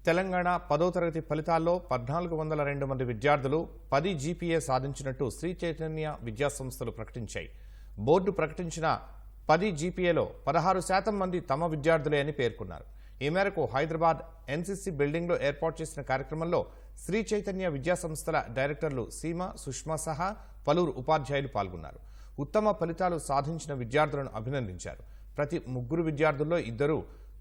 తెలంగాణ 10వ తరగతి ఫలితాల్లో 1402 మంది విద్యార్థులు 10 జీపీఏ సాధించినట్టు శ్రీ చైతన్య విద్యా సంస్థలు ప్రకటించాయి. బోర్డు ప్రకటించిన 10 జీపీఏలో 16% మంది తమ విద్యార్థులే అని పేర్కొన్నారు. ఈ మేరకు హైదరాబాద్ ఎన్సీసీ బిల్డింగ్లో ఏర్పాటు చేసిన కార్యక్రమంలో శ్రీ చైతన్య విద్యా సంస్థల డైరెక్టర్లు సీమ, సుష్మా సహా పలువురు ఉపాధ్యాయులు పాల్గొన్నారు. ఉత్తమ ఫలితాలు సాధించిన విద్యార్థులను అభినందించారు. ప్రతి 3 విద్యార్థుల్లో 2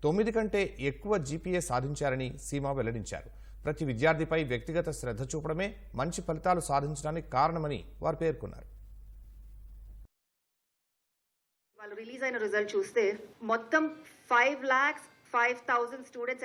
9 కంటే ఎక్కువ జీపీఏ సాధించారని సీమ వెల్లడించారు. ప్రతి విద్యార్థిపై వ్యక్తిగత శ్రద్ధ చూపడమే మంచి ఫలితాలు సాధించడానికి కారణమని వారు పేర్కొన్నారు. వాళ్ళు రిలీజ్ అయిన రిజల్ట్ చూస్తే మొత్తం 5,05,000 స్టూడెంట్స్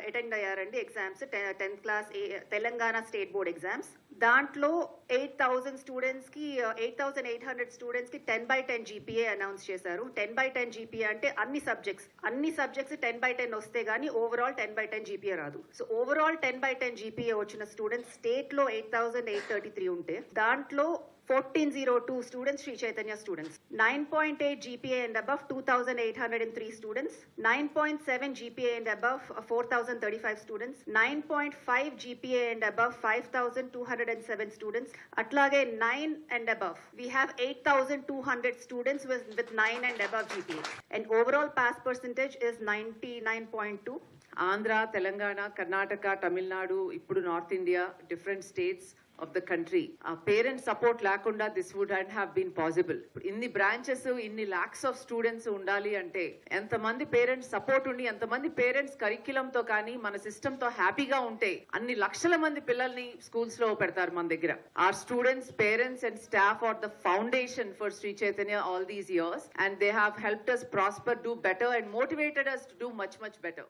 అటెండ్ అయ్యారండి exams, 10th class Telangana state board exams. దాంట్లో 8,000 స్టూడెంట్స్ కి 8,800 స్టూడెంట్స్ కి 10/10 జీపీఏ అనౌన్స్ చేశారు. 10/10 జీపీఏ అంటే అన్ని సబ్జెక్ట్స్ 10/10 వస్తే గానీ ఓవరాల్ 10/10 జీపీఏ రాదు. సో ఓవరాల్ 10/10 జీపీఏ వచ్చిన స్టూడెంట్స్ స్టేట్ లో 8,833 ఉంటే దాంట్లో 1402 students Sri Chaitanya students, 9.8 GPA and above 2,803 students, 9.7 GPA and above 4,035 students, 9.5 GPA and above 5,207 students, atlage 9 and above we have 8,200 students with 9 and above GPA, and overall pass percentage is 99.2. Andhra, Telangana, Karnataka, Tamil Nadu, ippudu North India, different states of the country. Parent support lakunda this wouldn't have been possible. Inni branches, inni lakhs of students undali ante enta mandi parents support undi, enta mandi parents curriculum tho kaani mana system tho happy ga unte anni lakshala mandi pillalni schools lo pedtaru మన దగ్గర. Our students, parents and staff are the foundation for Sri Chaitanya all these years, and they have helped us prosper, do better and motivated us to do much better.